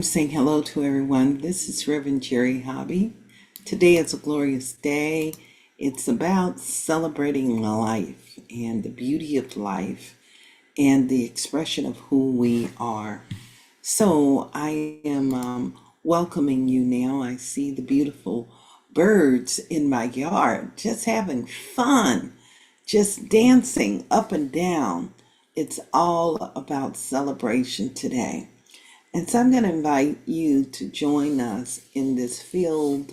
Saying hello to everyone. This is Reverend Jerry Hobby. Today is a glorious day. It's about celebrating life and the beauty of life and the expression of who we are. So I am welcoming you now. I see the beautiful birds in my yard just having fun, just dancing up and down. It's all about celebration today. And so I'm going to invite you to join us in this field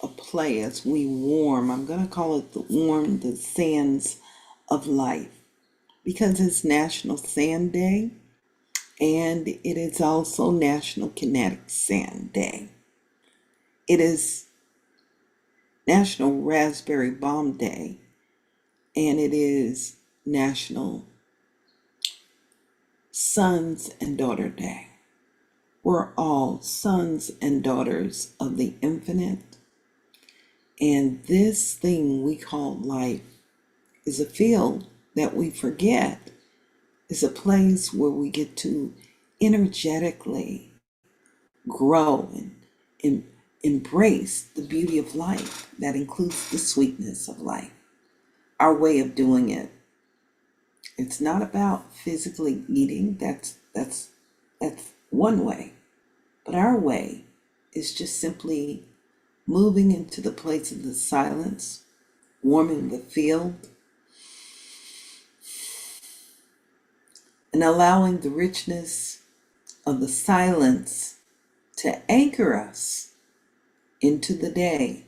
of play as we warm. I'm going to call it the sands of life because it's National Sand Day and it is also National Kinetic Sand Day. It is National Raspberry Bomb Day and it is National Sons and Daughter Day. We're all sons and daughters of the infinite. And this thing we call life is a field that we forget, is a place where we get to energetically grow and embrace the beauty of life that includes the sweetness of life. Our way of doing it. It's not about physically eating, that's one way. But our way is just simply moving into the place of the silence, warming the field, and allowing the richness of the silence to anchor us into the day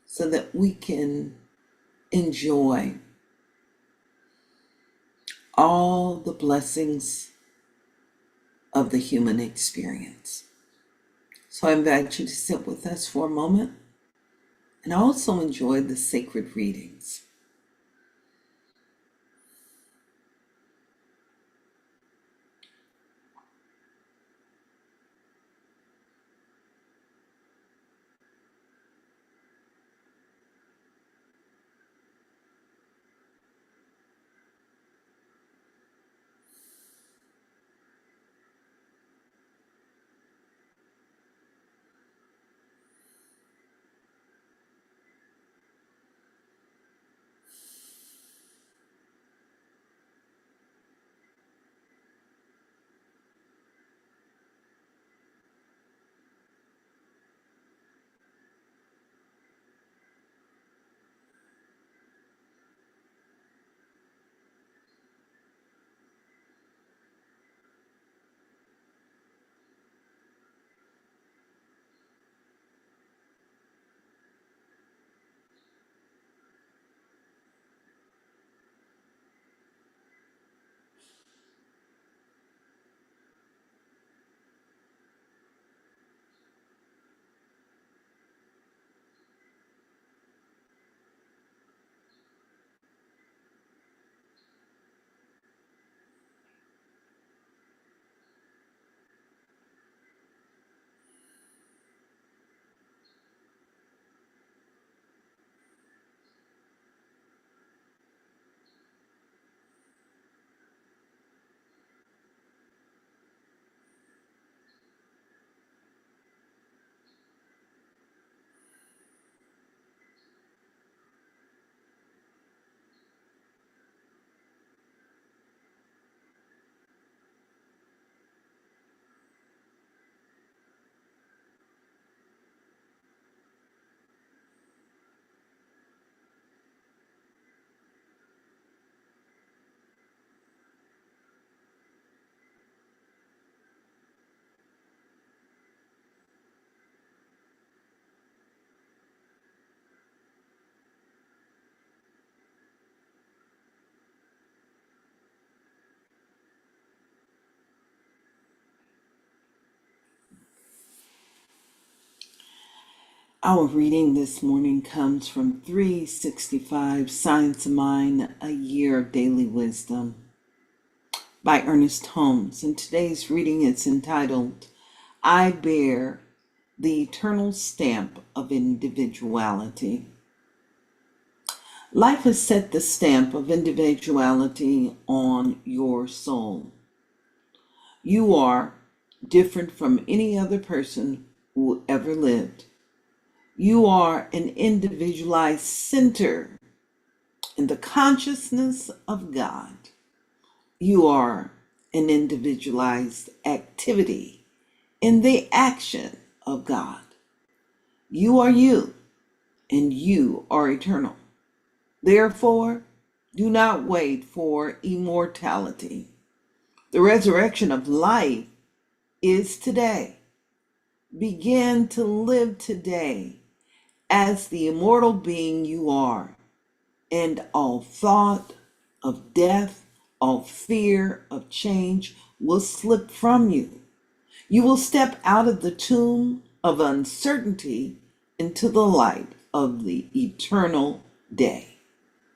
so that we can enjoy all the blessings of the human experience. So I invite you to sit with us for a moment and also enjoy the sacred readings. Our reading this morning comes from 365 Science of Mind, A Year of Daily Wisdom by Ernest Holmes. And today's reading is entitled, I Bear the Eternal Stamp of Individuality. Life has set the stamp of individuality on your soul. You are different from any other person who ever lived. You are an individualized center in the consciousness of God. You are an individualized activity in the action of God. You are you, and you are eternal. Therefore, do not wait for immortality. The resurrection of life is today. Begin to live today as the immortal being you are, and all thought of death, all fear of change will slip from you. You will step out of the tomb of uncertainty into the light of the eternal day.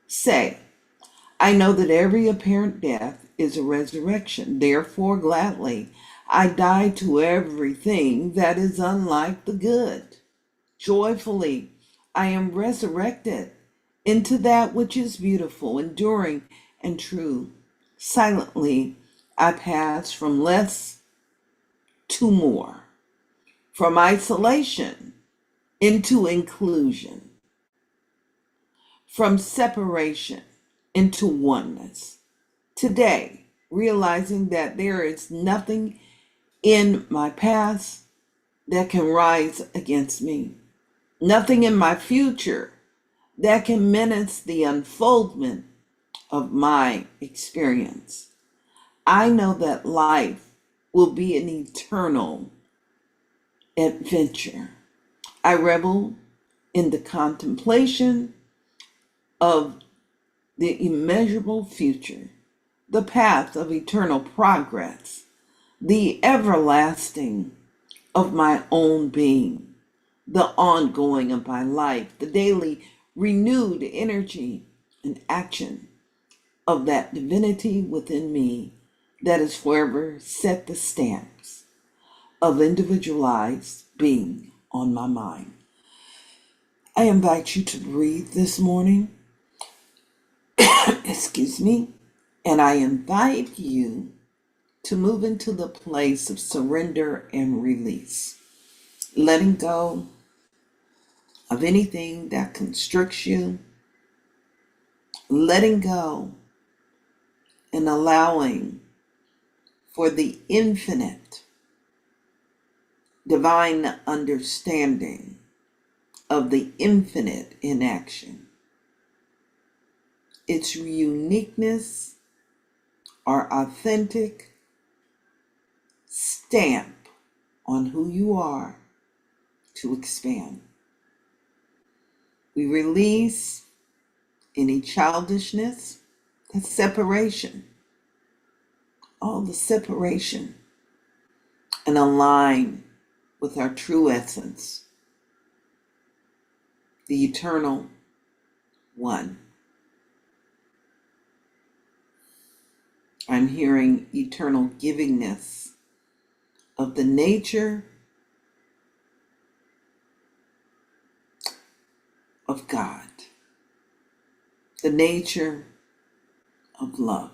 Say, I know that every apparent death is a resurrection. Therefore, gladly, I die to everything that is unlike the good. Joyfully, I am resurrected into that which is beautiful, enduring, and true. Silently, I pass from less to more, from isolation into inclusion, from separation into oneness. Today, realizing that there is nothing in my past that can rise against me, nothing in my future that can menace the unfoldment of my experience. I know that life will be an eternal adventure. I revel in the contemplation of the immeasurable future, the path of eternal progress, the everlasting of my own being, the ongoing of my life, the daily renewed energy and action of that divinity within me that is forever set the stamps of individualized being on my mind. I invite you to breathe this morning. Excuse me. And I invite you to move into the place of surrender and release, letting go of anything that constricts you, letting go and allowing for the infinite divine understanding of the infinite in action. Its uniqueness, our authentic stamp on who you are to expand. We release any childishness, that's separation, all the separation, and align with our true essence, the eternal one. I'm hearing eternal givingness of the nature of God, the nature of love.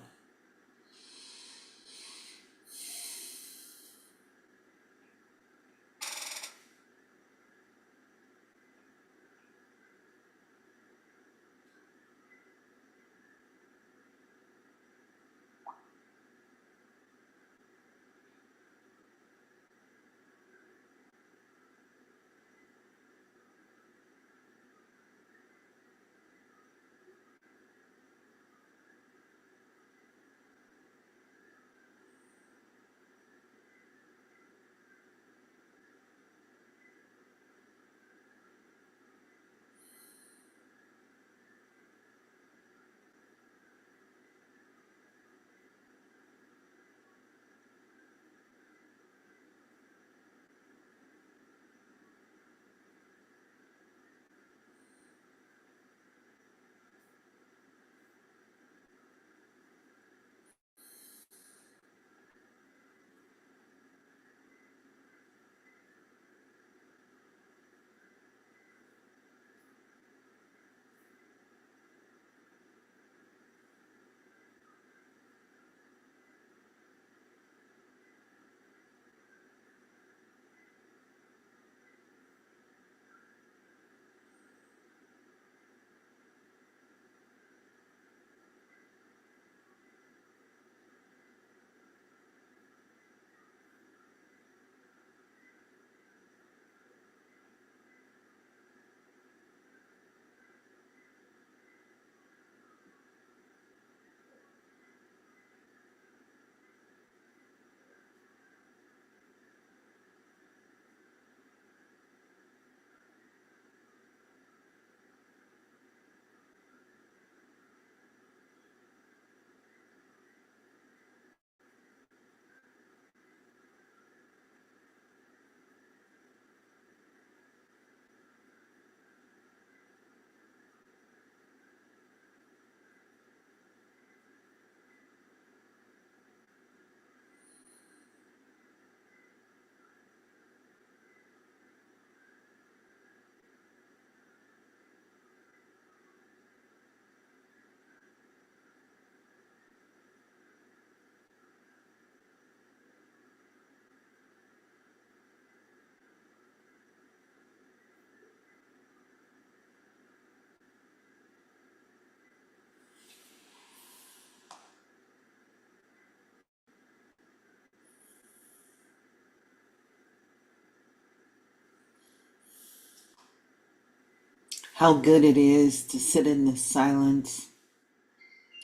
How good it is to sit in the silence.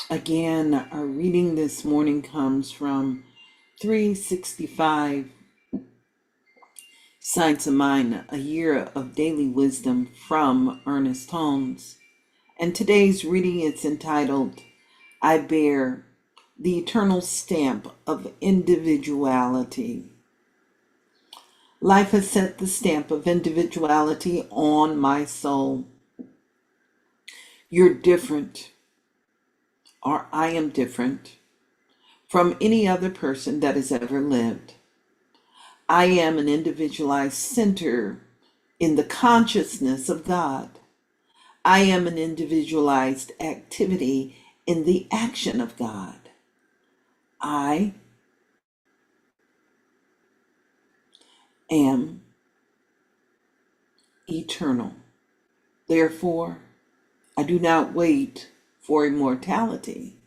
Again, our reading this morning comes from 365 Science of Mind, a year of daily wisdom from Ernest Holmes. And today's reading is entitled, I Bear the Eternal Stamp of Individuality. Life has set the stamp of individuality on my soul. You're different, or I am different, from any other person that has ever lived. I am an individualized center in the consciousness of God. I am an individualized activity in the action of God. I am eternal. Therefore, I do not wait for immortality,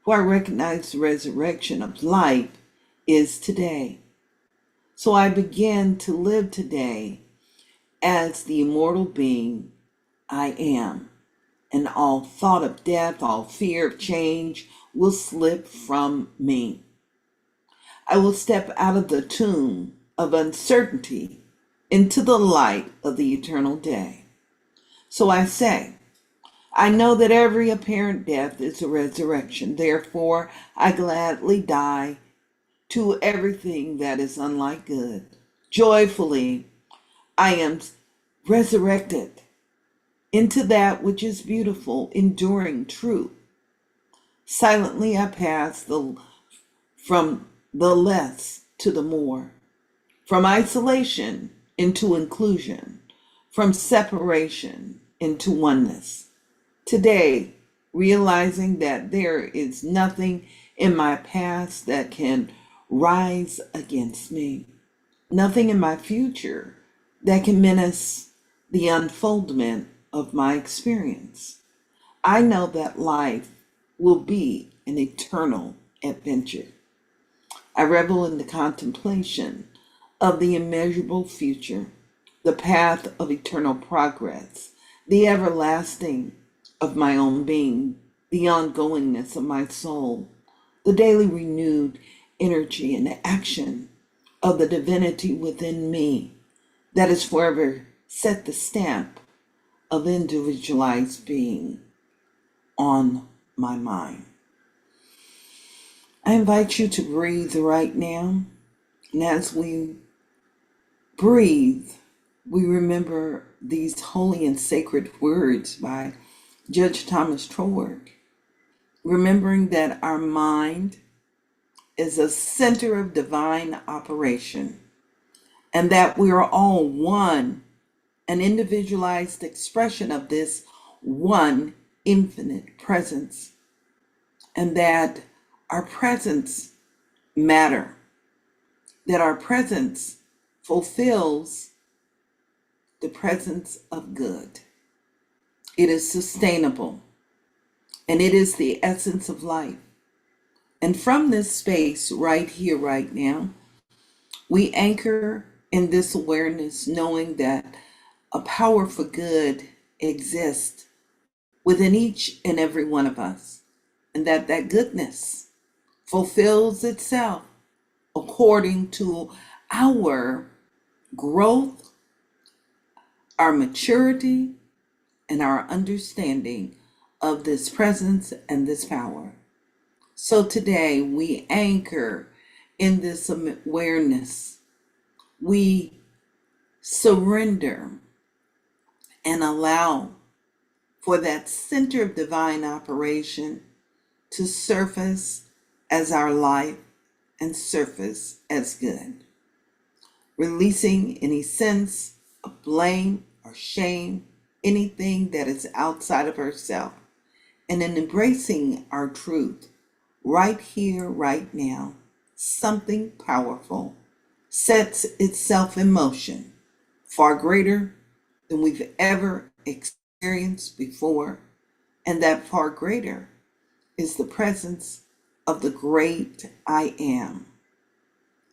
for I recognize the resurrection of life is today. So I begin to live today as the immortal being I am, and all thought of death, all fear of change will slip from me. I will step out of the tomb of uncertainty into the light of the eternal day. So I say, I know that every apparent death is a resurrection. Therefore, I gladly die to everything that is unlike good. Joyfully, I am resurrected into that which is beautiful, enduring, true. Silently, I pass from the less to the more, from isolation into inclusion, from separation into oneness. Today, realizing that there is nothing in my past that can rise against me, nothing in my future that can menace the unfoldment of my experience. I know that life will be an eternal adventure. I revel in the contemplation of the immeasurable future, the path of eternal progress, the everlasting of my own being, the ongoingness of my soul, the daily renewed energy and action of the divinity within me that has forever set the stamp of individualized being on my mind. I invite you to breathe right now, and as we breathe, we remember these holy and sacred words by Judge Thomas Trowerk, remembering that our mind is a center of divine operation and that we are all one, an individualized expression of this one infinite presence, and that our presence matter, that our presence fulfills the presence of good. It is sustainable, and it is the essence of life. And from this space right here, right now, we anchor in this awareness, knowing that a power for good exists within each and every one of us, and that goodness fulfills itself according to our growth, our maturity, and our understanding of this presence and this power. So today we anchor in this awareness. We surrender and allow for that center of divine operation to surface as our life and surface as good, releasing any sense of blame or shame, anything that is outside of ourselves, and in embracing our truth right here, right now. Something powerful sets itself in motion, far greater than we've ever experienced before, and that far greater is the presence of the great I am,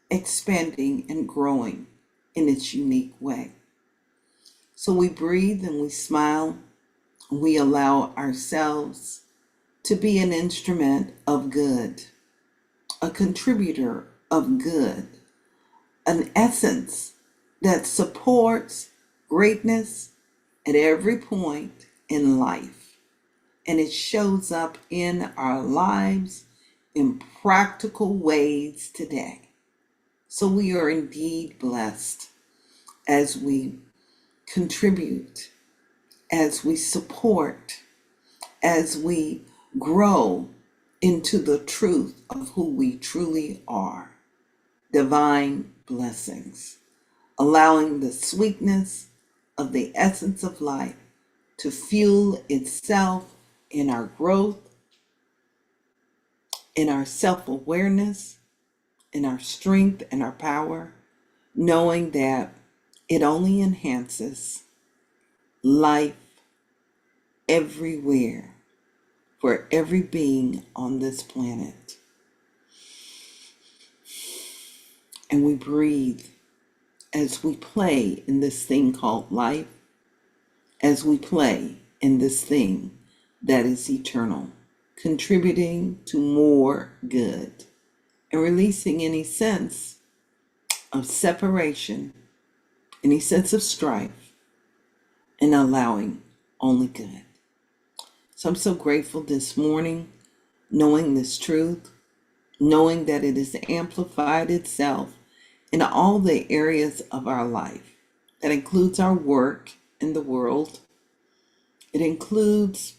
expanding and growing in its unique way. So we breathe and we smile. We allow ourselves to be an instrument of good, a contributor of good, an essence that supports greatness at every point in life. And it shows up in our lives in practical ways today. So we are indeed blessed as we contribute, as we support, as we grow into the truth of who we truly are. Divine blessings, allowing the sweetness of the essence of life to fuel itself in our growth, in our self-awareness, in our strength and our power, knowing that it only enhances life everywhere for every being on this planet. And we breathe as we play in this thing called life, as we play in this thing that is eternal, contributing to more good and releasing any sense of separation, any sense of strife, and allowing only good. So I'm so grateful this morning, knowing this truth, knowing that it has amplified itself in all the areas of our life. That includes our work in the world. It includes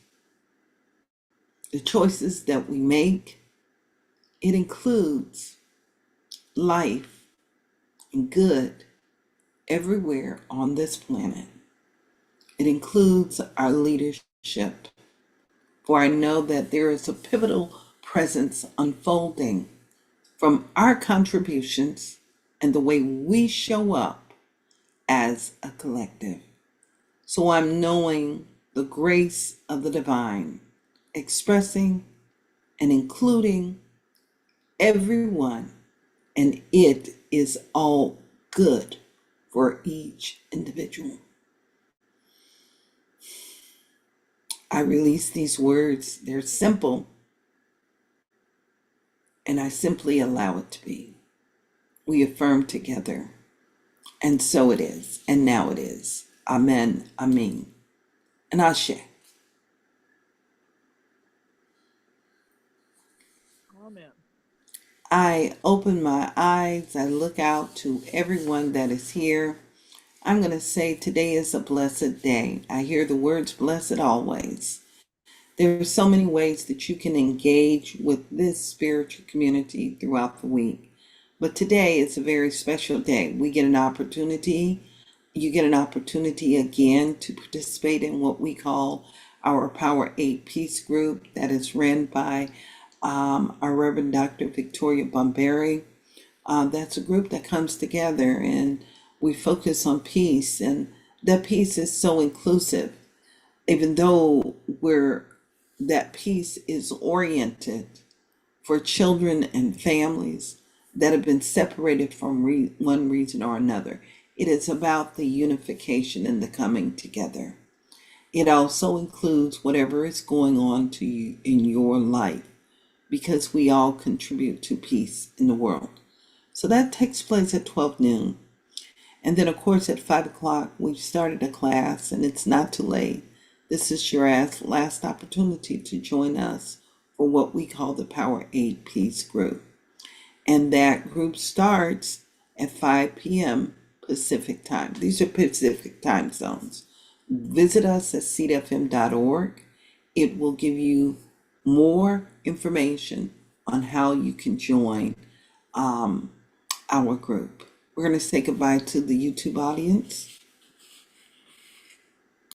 the choices that we make. It includes life and good everywhere on this planet. It includes our leadership. For I know that there is a pivotal presence unfolding from our contributions and the way we show up as a collective. So I'm knowing the grace of the divine, expressing and including everyone, and it is all good for each individual. I release these words, they're simple, and I simply allow it to be. We affirm together, and so it is, and now it is. Amen, Amen, and Ashe. Amen. I open my eyes, I look out to everyone that is here. I'm going to say today is a blessed day. I hear the words blessed always. There are so many ways that you can engage with this spiritual community throughout the week. But today is a very special day. We get an opportunity, you get an opportunity again to participate in what we call our Power 8 Peace Group that is ran by our Reverend Dr. Victoria Bomberi. That's a group that comes together and we focus on peace, and that peace is so inclusive. Even though that peace is oriented for children and families that have been separated from one reason or another, it is about the unification and the coming together. It also includes whatever is going on to you in your life, because we all contribute to peace in the world. So that takes place at 12 noon. And then, of course, at 5 o'clock, we've started a class, and it's not too late. This is your last opportunity to join us for what we call the Power 8 Peace Group. And that group starts at 5 p.m. Pacific time. These are Pacific time zones. Visit us at seatfm.org. It will give you more information on how you can join our group. We're going to say goodbye to the YouTube audience.